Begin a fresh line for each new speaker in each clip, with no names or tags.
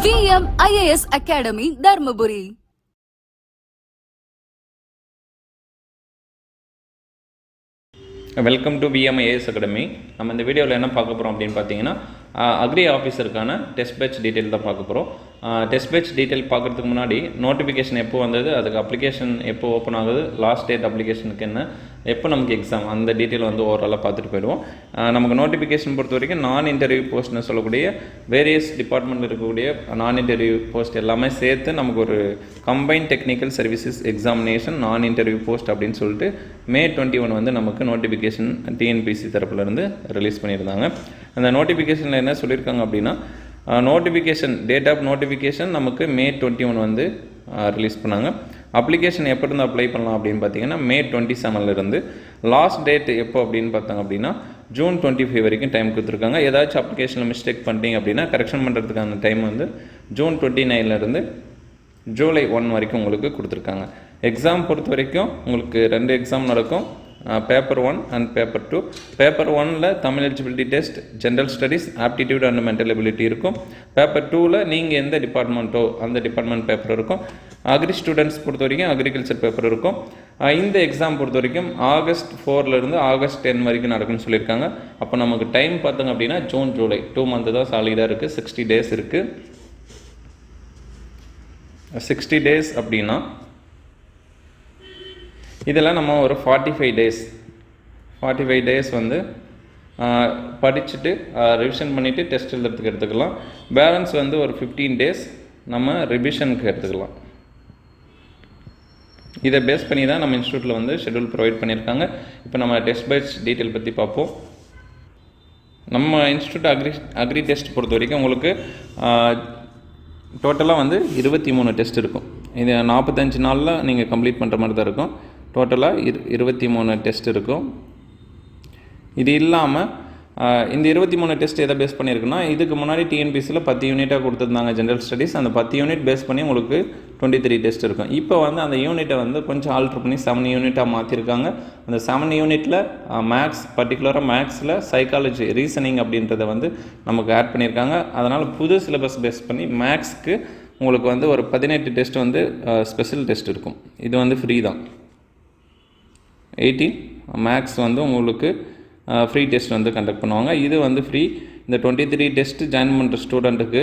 VM IAS Academy, Dharmaburi.
Welcome to VMIAS academy. நம்ம இந்த வீடியோவில் என்ன பார்க்க போகிறோம் அப்படின்னு பார்த்தீங்கன்னா, அக்ரி ஆஃபீஸருக்கான டெஸ்ட் பேட்ச் டீட்டெயில் தான் பார்க்க போகிறோம். டெஸ்ட் பேட்ச் டீட்டெயில் பார்க்குறதுக்கு முன்னாடி நோட்டிஃபிகேஷன் எப்போ வந்தது, அதுக்கு அப்ளிகேஷன் எப்போ ஓப்பன் ஆகுது, லாஸ்ட் டேட் அப்ளிகேஷனுக்கு என்ன, எப்போ நமக்கு எக்ஸாம், அந்த டீட்டெயில் வந்து ஓவராலாக பார்த்துட்டு போயிடுவோம். நமக்கு நோட்டிஃபிகேஷன் பொறுத்த வரைக்கும் நான் இன்டர்வியூ போஸ்ட்னு சொல்லக்கூடிய வேரியஸ் டிபார்ட்மெண்ட்டில் இருக்கக்கூடிய நான் இன்டர்வியூ போஸ்ட் எல்லாமே சேர்த்து நமக்கு ஒரு கம்பைன் டெக்னிக்கல் சர்வீசஸ் எக்ஸாமினேஷன் நான் இன்டர்வியூ போஸ்ட் அப்படின்னு சொல்லிட்டு May 21 வந்து நமக்கு நோட்டிஃபிகேஷன் TNPSC தரப்புலேருந்து ரிலீஸ் பண்ணியிருந்தாங்க. அந்த நோட்டிஃபிகேஷனில் என்ன சொல்லியிருக்காங்க அப்படின்னா, நோட்டிஃபிகேஷன் டேட் ஆஃப் நோட்டிஃபிகேஷன் நமக்கு May 21 வந்து ரிலீஸ் பண்ணாங்க. அப்ளிகேஷன் எப்போ இருந்து அப்ளை பண்ணலாம் அப்படின்னு பார்த்தீங்கன்னா May 27 லாஸ்ட் டேட் எப்போ அப்படின்னு பார்த்தாங்க அப்படின்னா June 25 வரைக்கும் டைம் கொடுத்துருக்காங்க. ஏதாச்சும் அப்ளிகேஷனில் மிஸ்டேக் பண்ணிட்டீங்க அப்படின்னா கரெக்ஷன் பண்ணுறதுக்கான டைம் வந்து June 29 July 1 வரைக்கும் உங்களுக்கு கொடுத்துருக்காங்க. எக்ஸாம் பொறுத்த வரைக்கும் உங்களுக்கு 2 எக்ஸாம் நடக்கும், பேப்பர் 1 அண்ட் பேப்பர் 2. பேப்பர் 1ல் Tamil eligibility test, general studies, aptitude and mental ability இருக்கும். பேப்பர் 2ல் நீங்கள் எந்த டிபார்ட்மெண்ட்டோ அந்த டிபார்ட்மெண்ட் பேப்பர் இருக்கும். அக்ரி ஸ்டூடெண்ட்ஸ் பொறுத்த வரைக்கும் அக்ரிகல்ச்சர் பேப்பர் இருக்கும். இந்த எக்ஸாம் பொறுத்த வரைக்கும் August 4 August 10 வரைக்கும் நடக்கும்னு சொல்லியிருக்காங்க. அப்போ நமக்கு டைம் பார்த்தோங்க அப்படின்னா June July 2 மந்த் தான் சாலிடாக இருக்குது. 60 days இருக்குது. 60 days அப்படின்னா இதெல்லாம் நம்ம ஒரு 45 days வந்து படிச்சுட்டு ரிவிஷன் பண்ணிவிட்டு டெஸ்ட் எழுதுறதுக்கு எடுத்துக்கலாம். பேலன்ஸ் வந்து ஒரு 15 days நம்ம ரிவிஷனுக்கு எடுத்துக்கலாம். இதை பேஸ் பண்ணி தான் நம்ம இன்ஸ்டியூட்டில் வந்து ஷெட்யூல் ப்ரொவைட் பண்ணியிருக்காங்க. இப்போ நம்ம டெஸ்ட் பேட்ச் டீட்டெயில் பற்றி பார்ப்போம். நம்ம இன்ஸ்டியூட் அக்ரி டெஸ்ட் பொறுத்த வரைக்கும் உங்களுக்கு டோட்டலாக வந்து 23 டெஸ்ட் இருக்கும். இது 45 நாளில் நீங்கள் கம்ப்ளீட் பண்ணுற மாதிரி தான் இருக்கும். டோட்டலாக 23 டெஸ்ட் இருக்கும். இது இல்லாமல் இந்த 23 டெஸ்ட் எதை பேஸ் பண்ணியிருக்குன்னா, இதுக்கு முன்னாடி TNPSCயில் 10 யூனிட்டாக கொடுத்துருந்தாங்க ஜென்ரல் ஸ்டடீஸ். அந்த 10 யூனிட் பேஸ் பண்ணி உங்களுக்கு 23 டெஸ்ட் இருக்கும். இப்போ வந்து அந்த யூனிட்டை வந்து கொஞ்சம் ஆல்ட்ரு பண்ணி 7 யூனிட்டாக மாற்றிருக்காங்க. அந்த 7 யூனிட்டில் மேக்ஸ், பர்டிகுலராக மேக்ஸில் சைக்காலஜி, ரீசனிங் அப்படின்றத வந்து நமக்கு ஆட் பண்ணியிருக்காங்க. அதனால் புது சிலபஸ் பேஸ் பண்ணி மேக்ஸ்க்கு உங்களுக்கு வந்து ஒரு 18 டெஸ்ட் வந்து ஸ்பெஷல் டெஸ்ட் இருக்கும். இது வந்து ஃப்ரீ தான். 18 மேக்ஸ் வந்து உங்களுக்கு ஃப்ரீ டெஸ்ட் வந்து கண்டக்ட் பண்ணுவாங்க. இது வந்து ஃப்ரீ. இந்த 23 டெஸ்ட்டு ஜாயின் பண்ணுற ஸ்டூடெண்ட்டுக்கு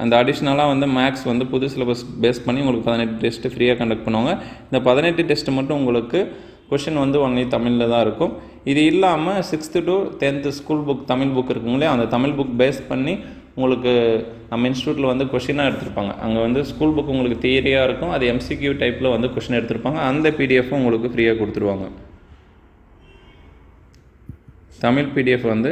அந்த அடிஷ்னலாக வந்து மேக்ஸ் வந்து புது சிலபஸ் பேஸ் பண்ணி உங்களுக்கு 18 டெஸ்ட்டு ஃப்ரீயாக கண்டக்ட் பண்ணுவாங்க. இந்த 18 டெஸ்ட்டு மட்டும் உங்களுக்கு கொஷின் வந்து ஒன்லி தமிழில் தான் இருக்கும். இது இல்லாமல் 6th to 10th school book Tamil book இருக்குங்களே, அந்த தமிழ் புக் பேஸ் பண்ணி உங்களுக்கு நம்ம இன்ஸ்டியூட்டில் வந்து கொஷினாக எடுத்திருப்பாங்க. அங்கே வந்து ஸ்கூல் புக் உங்களுக்கு தியரியாக இருக்கும், அது MCQ டைப்பில் வந்து கொஷின் எடுத்திருப்பாங்க. அந்த PDF உங்களுக்கு ஃப்ரீயாக கொடுத்துருவாங்க. தமிழ் PDF வந்து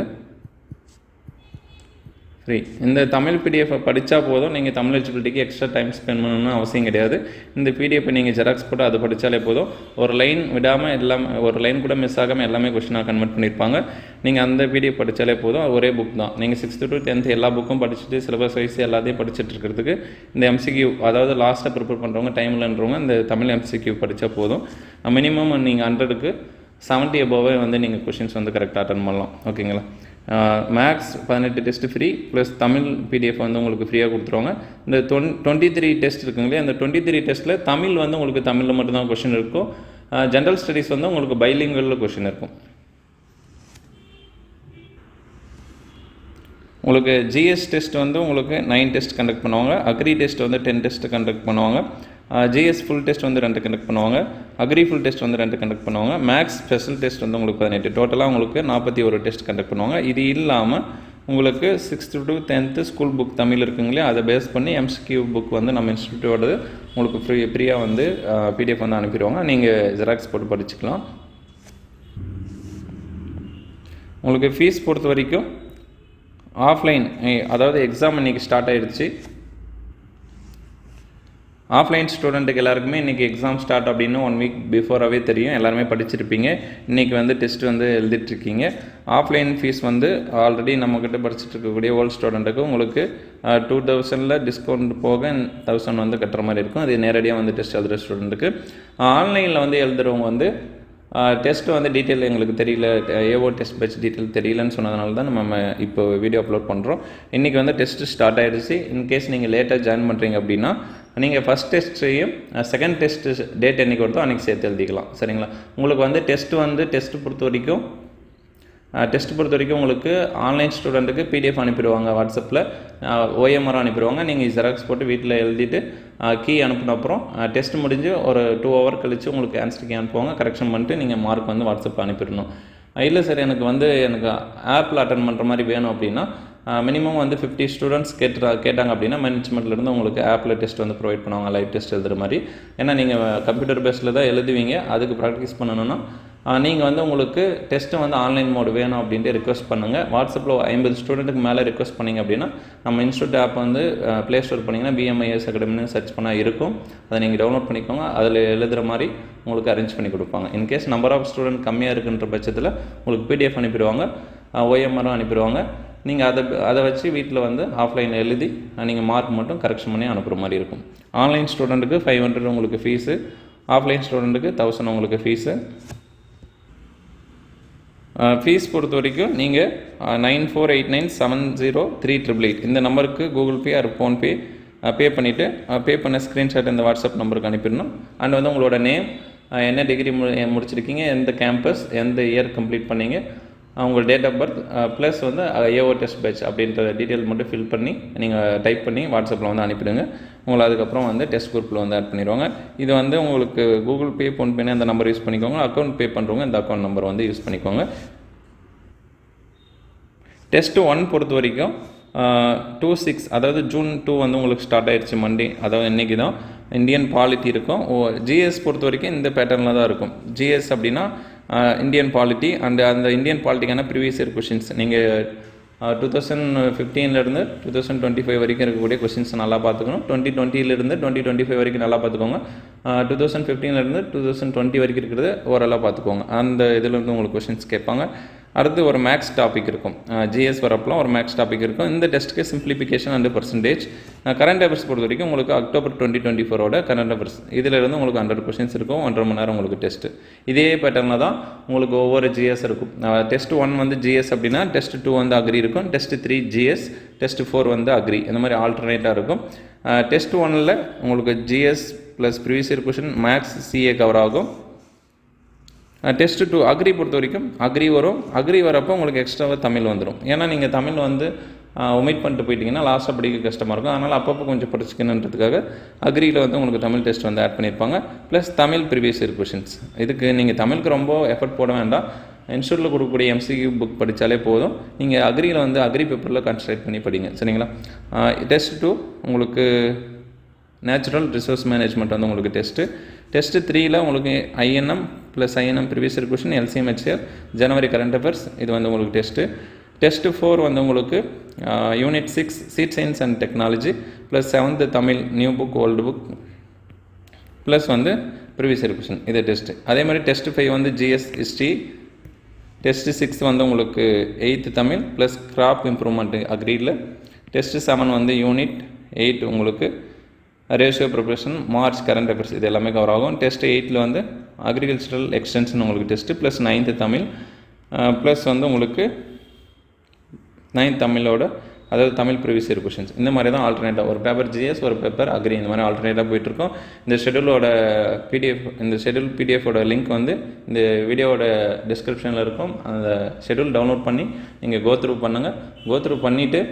ஃப்ரீ. இந்த தமிழ் PDF படித்தா போதும், நீங்கள் தமிழ் எலிஜிபிலிட்டிக்கு எக்ஸ்ட்ரா டைம் ஸ்பெண்ட் பண்ணணும்னு அவசியம் கிடையாது. இந்த PDF நீங்கள் ஜெராக்ஸ் போட்டு அது படித்தாலே போதும். ஒரு லைன் விடாமல் எல்லாமே, ஒரு லைன் கூட மிஸ் ஆகாமல் எல்லாமே கொஷினாக கன்வெர்ட் பண்ணியிருப்பாங்க. நீங்கள் அந்த PDF படித்தாலே போதும். ஒரே புக் தான். நீங்கள் 6th to 10th எல்லா புக்கும் படிச்சுட்டு சிலபஸ் வைஸ் எல்லாத்தையும் படிச்சுட்டு இருக்கிறதுக்கு இந்த MCQ, அதாவது லாஸ்ட்டாக ப்ரிப்பேர் பண்ணுறவங்க, டைம் இல்லைன்றவங்க இந்த தமிழ் MCQ படித்தா போதும். மினிமம் நீங்கள் 100க்கு 70 above வந்து நீங்கள் கொஷின்ஸ் வந்து கரெக்டாக அட்டன் பண்ணலாம். ஓகேங்களா? Maths 18 test free, plus Tamil PDF வந்து உங்களுக்கு ஃப்ரீயாக கொடுத்துருவாங்க. இந்த 23 டெஸ்ட் இருக்குங்களே, அந்த 23 டெஸ்ட்டில் தமிழ் வந்து உங்களுக்கு தமிழில் மட்டும்தான் கொஷின் இருக்கும். ஜென்ரல் ஸ்டடீஸ் வந்து உங்களுக்கு பைலிங்குவலில் கொஷின் இருக்கும். உங்களுக்கு GS டெஸ்ட் வந்து உங்களுக்கு 9 டெஸ்ட் கண்டக்ட் பண்ணுவாங்க. அக்ரி டெஸ்ட் வந்து 10 டெஸ்ட் கண்டக்ட் பண்ணுவாங்க. GS ஃபுல் டெஸ்ட் வந்து 2 கண்டக்ட் பண்ணுவாங்க. அக்ரி ஃபுல் டெஸ்ட் வந்து 2 கண்டக்ட் பண்ணுவாங்க. மேக்ஸ் ஸ்பெஷல் டெஸ்ட் வந்து உங்களுக்கு 18. டோட்டலாக உங்களுக்கு 41 டெஸ்ட் கண்டக்ட் பண்ணுவாங்க. இது இல்லாமல் உங்களுக்கு 6th to 10th school book Tamil இருக்குங்களே, அதை பேஸ் பண்ணி MCQ புக் வந்து நம்ம இன்ஸ்டியூட்டோட உங்களுக்கு ஃப்ரீயாக வந்து PDF வந்து அனுப்பிடுவாங்க. நீங்கள் ஜெராக்ஸ் போட்டு படிச்சுக்கலாம். உங்களுக்கு ஃபீஸ் பொறுத்த வரைக்கும் ஆஃப்லைன், அதாவது எக்ஸாம் இன்றைக்கி ஸ்டார்ட் ஆகிடுச்சு. ஆஃப்லைன் ஸ்டூடெண்ட்டுக்கு எல்லாருக்குமே இன்றைக்கி எக்ஸாம் ஸ்டார்ட் அப்படின்னு 1 week பிஃபோராகவே தெரியும். எல்லாருமே படிச்சிருப்பீங்க. இன்றைக்கி வந்து டெஸ்ட் வந்து எழுதிட்டுருக்கீங்க. ஆஃப்லைன் ஃபீஸ் வந்து ஆல்ரெடி நம்மக்கிட்ட படிச்சுட்டு இருக்கக்கூடிய ஓல்டு ஸ்டூடெண்ட்டுக்கு உங்களுக்கு 2000 டிஸ்கவுண்ட் போக 1000 வந்து கட்டுற மாதிரி இருக்கும். அது நேரடியாக வந்து டெஸ்ட் எழுதுகிற ஸ்டூடெண்ட்டுக்கு. ஆன்லைனில் வந்து எழுதுகிறவங்க வந்து டெஸ்ட்டு வந்து டீட்டெயில் எங்களுக்கு தெரியல, ஏஓ டெஸ்ட் பேட்ச் டீட்டெயில் தெரியலன்னு சொன்னதுனால தான் நம்ம இப்போ வீடியோ அப்லோட் பண்ணுறோம். இன்றைக்கி வந்து டெஸ்ட்டு ஸ்டார்ட் ஆகிடுச்சு. இன்கேஸ் நீங்கள் லேட்டாக ஜாயின் பண்ணுறீங்க அப்படின்னா நீங்கள் ஃபஸ்ட் டெஸ்ட்டையும் செகண்ட் டெஸ்ட்டு டேட் என்றைக்கு வருதோ அன்றைக்கி சேர்த்து எழுதிக்கலாம். சரிங்களா? உங்களுக்கு வந்து டெஸ்ட்டு பொறுத்த வரைக்கும் உங்களுக்கு ஆன்லைன் ஸ்டூடெண்ட்டுக்கு பிடிஎஃப் அனுப்பிடுவாங்க, வாட்ஸ்அப்பில் ஓஎம்ஆர் அனுப்பிடுவாங்க. நீங்கள் ஜெராக்ஸ் போட்டு வீட்டில் எழுதிட்டு கீ அனுப்பின அப்புறம் டெஸ்ட் முடிஞ்சு ஒரு 2 hour கழித்து உங்களுக்கு ஆன்சர் கீ அனுப்புவாங்க. கரெக்ஷன் பண்ணிட்டு நீங்கள் மார்க் வந்து வாட்ஸ்அப்பில் அனுப்பிடணும். இல்லை சார் எனக்கு ஆப்பில் அட்டன் பண்ணுற மாதிரி வேணும் அப்படின்னா மினிமம் வந்து 50 ஸ்டூடெண்ட்ஸ் கேட்டாங்க அப்படின்னா மேனேஜ்மெண்ட்லேருந்து உங்களுக்கு ஆப்பில் டெஸ்ட் வந்து ப்ரொவைட் பண்ணுவாங்க, லைவ் டெஸ்ட் எழுதுகிற மாதிரி. ஏன்னா நீங்கள் கம்ப்யூட்டர் பேஸில் தான் எழுதுவீங்க. அதுக்கு ப்ராக்டிஸ் பண்ணணுன்னா நீங்கள் வந்து உங்களுக்கு டெஸ்ட்டு வந்து ஆன்லைன் மோடு வேணும் அப்படின்ட்டு ரிக்வஸ்ட் பண்ணுங்கள். வாட்ஸ்அப்பில் 50 ஸ்டூடெண்ட்டுக்கு மேலே ரிக்வஸ்ட் பண்ணிங்க அப்படின்னா நம்ம இன்ஸ்டியூட் ஆப் வந்து ப்ளே ஸ்டோர் பண்ணிங்கன்னா BMIS அகாடமின்னு சர்ச் பண்ணால் இருக்கும். அதை நீங்கள் டவுன்லோட் பண்ணிக்கோங்க. அதில் எழுதுகிற மாதிரி உங்களுக்கு அரேஞ்ச் பண்ணி கொடுப்பாங்க. இன்கேஸ் நம்பர் ஆஃப் ஸ்டூடெண்ட் கம்மியாக இருக்குன்ற பட்சத்தில் உங்களுக்கு PDF அனுப்பிடுவாங்க, OMRம் அனுப்பிடுவாங்க. நீங்கள் அதை வச்சு வீட்டில் வந்து ஆஃப்லைன் எழுதி நீங்கள் மார்க் மட்டும் கரெக்ஷன் பண்ணி அனுப்புகிற மாதிரி இருக்கும். ஆன்லைன் ஸ்டூடெண்ட்டுக்கு 500 உங்களுக்கு ஃபீஸு, ஆஃப்லைன் ஸ்டூடெண்ட்டுக்கு 1000 உங்களுக்கு ஃபீஸு. ஃபீஸ் பொறுத்த வரைக்கும் நீங்கள் 9489703888 இந்த நம்பருக்கு கூகுள் பே ஆர் ஃபோன்பே பே பண்ணிவிட்டு பே பண்ண ஸ்க்ரீன்ஷாட் இந்த வாட்ஸ்அப் நம்பருக்கு அனுப்பிடணும். அண்ட் வந்து உங்களோட நேம், என்ன டிகிரி முடிச்சிருக்கீங்க, எந்த கேம்பஸ், எந்த இயர் கம்ப்ளீட் பண்ணீங்க, உங்கள் டேட் ஆஃப் பர்த் ப்ளஸ் வந்து ஏஓ டெஸ்ட் பேட்ச் அப்படின்ற டீட்டெயில் மட்டும் ஃபில் பண்ணி நீங்கள் டைப் பண்ணி வாட்ஸ்அப்பில் வந்து அனுப்பிடுங்க. உங்களை அதுக்கப்புறம் வந்து டெஸ்ட் குரூப்பில் வந்து ஆட் பண்ணிடுவாங்க. இது வந்து உங்களுக்கு கூகுள் பே, ஃபோன்பேன்னு அந்த நம்பர் யூஸ் பண்ணிக்கோங்க. அக்கௌண்ட் பே பண்ணுறவங்க இந்த அக்கௌண்ட் நம்பர் வந்து யூஸ் பண்ணிக்கோங்க. டெஸ்ட்டு 1 பொறுத்த வரைக்கும் 2/6 அதாவது June 2 வந்து உங்களுக்கு ஸ்டார்ட் ஆகிடுச்சு மண்டே. அதாவது இன்றைக்கி தான் இந்தியன் பாலிட்டி இருக்கும். ஜிஎஸ் பொறுத்த வரைக்கும் இந்த பேட்டர்னில் தான் இருக்கும். ஜிஎஸ் அப்படின்னா இந்தியன் பாலிட்டி அந்த இந்தியன் பாலிட்டிக்கான ப்ரீவியஸ் இயர் கொஷின்ஸ் நீங்கள் 2015 2025 வரைக்கும் இருக்கக்கூடிய கொஷின்ஸ் நல்லா பார்த்துக்கணும். 2020 2025 வரைக்கும் நல்லா பார்த்துக்கோங்க. 2015 2020 வரைக்கும் இருக்கிறது ஓரளவு பார்த்துக்கோங்க. அந்த இதில் உங்களுக்கு கொஷின்ஸ் கேட்பாங்க. அடுத்து ஒரு மேக்ஸ் டாபிக் இருக்கும். ஜிஎஸ் வரப்பெல்லாம் ஒரு மேக்ஸ் டாபிக் இருக்கும். இந்த டெஸ்ட்டுக்கு simplification and percentage. Current affairs பொறுத்த வரைக்கும் உங்களுக்கு அக்டோபர் 2024 கரண்ட் அஃபேர்ஸ் இதிலிருந்து உங்களுக்கு 100 கொஷின்ஸ் இருக்கும். 1.5 மணி நேரம் உங்களுக்கு டெஸ்ட்டு. இதே பேட்டர்னில் தான் உங்களுக்கு ஒவ்வொரு ஜிஎஸ் இருக்கும். டெஸ்ட் 1 வந்து ஜிஎஸ் அப்படின்னா டெஸ்ட் 2 வந்து அக்ரி இருக்கும். டெஸ்ட் 3 ஜிஎஸ், டெஸ்ட் 4 வந்து அக்ரி. இந்த மாதிரி ஆல்டர்னேட்டாக இருக்கும். டெஸ்ட் 1ல் உங்களுக்கு GS plus previous year question, maths, CA cover ஆகும். டெஸ்ட் 2 அக்ரி பொறுத்த வரைக்கும் அக்ரி வரும். அக்ரி வரப்போ உங்களுக்கு எக்ஸ்ட்ராவாக தமிழ் வந்துடும். ஏன்னா நீங்கள் தமிழ் வந்து ஒமிட் பண்ணிட்டு போயிட்டீங்கன்னா லாஸ்ட்டாக படிக்க கஷ்டமாக இருக்கும். அதனால் அப்பப்போ கொஞ்சம் படிச்சுக்கணுன்றதுக்காக அக்ரியில் வந்து உங்களுக்கு தமிழ் டெஸ்ட் வந்து ஆட் பண்ணியிருப்பாங்க. Plus Tamil previous year questions. இதுக்கு நீங்கள் தமிழுக்கு ரொம்ப எஃபர்ட் போட வேண்டாம். இன்ஸ்டியூட்டில் கொடுக்கக்கூடிய MCQ புக் படித்தாலே போதும். நீங்கள் அக்ரியில் வந்து அக்ரி பேப்பரில் கான்சன்ட்ரேட் பண்ணி படிங்க. சரிங்களா? டெஸ்ட் 2 உங்களுக்கு நேச்சுரல் ரிசோர்ஸ் மேனேஜ்மெண்ட் வந்து உங்களுக்கு டெஸ்ட்டு 3ல் உங்களுக்கு INM plus INM previous year question, LCM HCR, January current affairs இது வந்து உங்களுக்கு டெஸ்ட்டு 4 வந்து உங்களுக்கு யூனிட் 6 சீட் science and technology plus 7th Tamil new book old book plus வந்து ப்ரீவியஸ் இயர் கொஷின் இது டெஸ்ட்டு. அதே மாதிரி டெஸ்ட் 5 வந்து GS ஹிஸ்ட்ரி. டெஸ்ட் 6 வந்து உங்களுக்கு 8th Tamil plus crop improvement அக்ரியில். டெஸ்ட் 7 வந்து யூனிட் 8 உங்களுக்கு ratio preparation, March current affairs இது எல்லாமே கவர் ஆகும். டெஸ்ட் 8ல் வந்து அக்ரிகல்ச்சரல் எக்ஸ்டென்ஷன் உங்களுக்கு test plus 9th Tamil plus வந்து உங்களுக்கு 9th தமிழோட அதாவது தமிழ் ப்ரீவியஸ் இயர் கொஷின்ஸ். இந்த மாதிரி தான் ஆல்டர்னேட்டாக ஒரு பேப்பர் GS ஒரு பேப்பர் அக்ரி இந்த மாதிரி ஆல்டர்னேட்டாக போயிட்டுருக்கோம். இந்த ஷெடியூலோட PDF லிங்க் வந்து இந்த வீடியோவோட டிஸ்கிரிப்ஷனில் இருக்கும். அந்த ஷெடியூல் டவுன்லோட் பண்ணி நீங்கள் கோத்ரூ பண்ணுங்கள். கோத்ரூ பண்ணிவிட்டு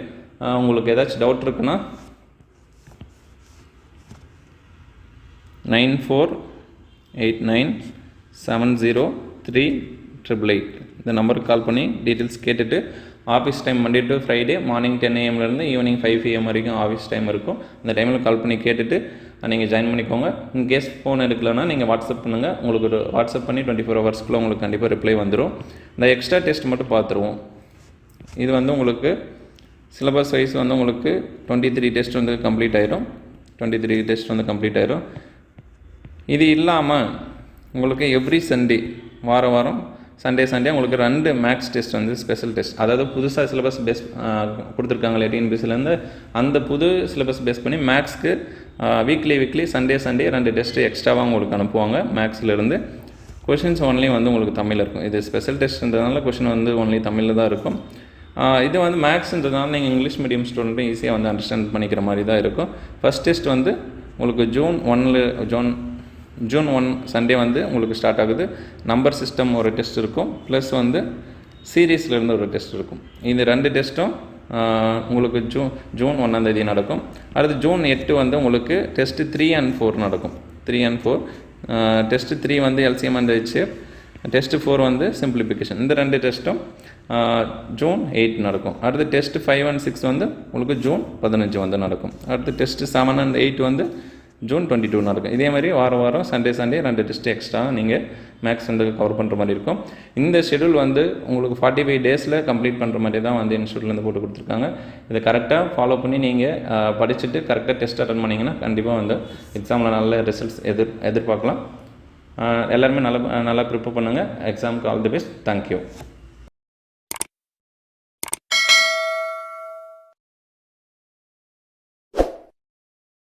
உங்களுக்கு ஏதாச்சும் டவுட் இருக்குன்னா 9489703888 இந்த நம்பருக்கு கால் பண்ணி டீட்டெயில்ஸ் கேட்டுட்டு office time Monday to Friday morning 10 AM evening 5 PM வரைக்கும் ஆஃபீஸ் டைம் இருக்கும். அந்த டைமில் கால் பண்ணி கேட்டுட்டு நீங்கள் ஜாயின் பண்ணிக்கோங்க. இன்கேஸ் ஃபோன் எடுக்கலைன்னா நீங்கள் வாட்ஸ்அப் பண்ணுங்கள். உங்களுக்கு ஒரு வாட்ஸ்அப் பண்ணி 24 ஹவர்ஸ்க்குள்ளே உங்களுக்கு கண்டிப்பாக ரிப்ளை வந்துடும். இந்த எக்ஸ்ட்ரா டெஸ்ட் மட்டும் பார்த்துருவோம். இது வந்து உங்களுக்கு சிலபஸ் வைஸ் வந்து உங்களுக்கு 23 டெஸ்ட் வந்து கம்ப்ளீட் ஆயிரும். இது இல்லாமல் உங்களுக்கு எவ்ரி சண்டே வாரம் சண்டே உங்களுக்கு 2 மேக்ஸ் டெஸ்ட் வந்து ஸ்பெஷல் டெஸ்ட், அதாவது புதுசாக சிலபஸ் பேஸ் கொடுத்துருக்காங்களே TNPSCலேருந்து அந்த புது சிலபஸ் பேஸ் பண்ணி மேக்ஸ்க்கு வீக்லி சண்டே 2 டெஸ்ட்டு எக்ஸ்ட்ராவாக உங்களுக்கு அனுப்புவாங்க மேக்ஸ்லேருந்து. கொஷின்ஸ் ஒன்லி வந்து உங்களுக்கு தமிழில் இருக்கும். இது ஸ்பெஷல் டெஸ்ட்ன்றதுனால கொஷின் வந்து ஒன்லி தமிழில் தான் இருக்கும். இது வந்து மேக்ஸ்ன்றதுனால நீங்கள் இங்கிலீஷ் மீடியம் ஸ்டூடெண்ட்டும் ஈஸியாக வந்து அண்டர்ஸ்டாண்ட் பண்ணிக்கிற மாதிரி தான் இருக்கும். ஃபஸ்ட் டெஸ்ட் வந்து உங்களுக்கு ஜூன் 1 சண்டே வந்து உங்களுக்கு ஸ்டார்ட் ஆகுது. நம்பர் சிஸ்டம் ஒரு டெஸ்ட் இருக்கும், ப்ளஸ் வந்து சீரீஸ்லேருந்து ஒரு டெஸ்ட் இருக்கும். இந்த 2 டெஸ்ட்டும் உங்களுக்கு ஜூன் 1ஆம் தேதி நடக்கும். அடுத்து ஜூன் 8 வந்து உங்களுக்கு டெஸ்ட்டு 3 and 4 நடக்கும். 3 and 4 டெஸ்ட்டு 3 வந்து எல்சிஎம் அண்ட் ஹெச்எஃப், டெஸ்ட்டு 4 வந்து சிம்பிளிஃபிகேஷன். இந்த 2 டெஸ்ட்டும் ஜூன் 8 நடக்கும். அடுத்து டெஸ்ட்டு 5 and 6 வந்து உங்களுக்கு ஜூன் 15 வந்து நடக்கும். அடுத்து டெஸ்ட்டு 7 and 8 வந்து ஜூன் 22 நடக்கும். இதே மாதிரி வாரம் சண்டே 2 டெஸ்ட்டு எக்ஸ்ட்ரா நீங்கள் மேக்ஸ் வந்து கவர் பண்ணுற மாதிரி இருக்கும். இந்த ஷெடியூல் வந்து உங்களுக்கு 45 டேஸில் கம்ப்ளீட் பண்ணுற மாதிரி தான் வந்து இன்ஸ்டியூட்லேருந்து போட்டு கொடுத்துருக்காங்க. இதை கரெக்டாக ஃபாலோ பண்ணி நீங்கள் படிச்சுட்டு கரெக்டாக டெஸ்ட் அட்டன் பண்ணிங்கன்னா கண்டிப்பாக வந்து எக்ஸாமில் நல்ல ரிசல்ட்ஸ் எதிர்பார்க்கலாம். எல்லாருமே நல்லா ப்ரிப்பேர் பண்ணுங்கள். எக்ஸாமுக்கு ஆல் தி பெஸ்ட். தேங்க்யூ.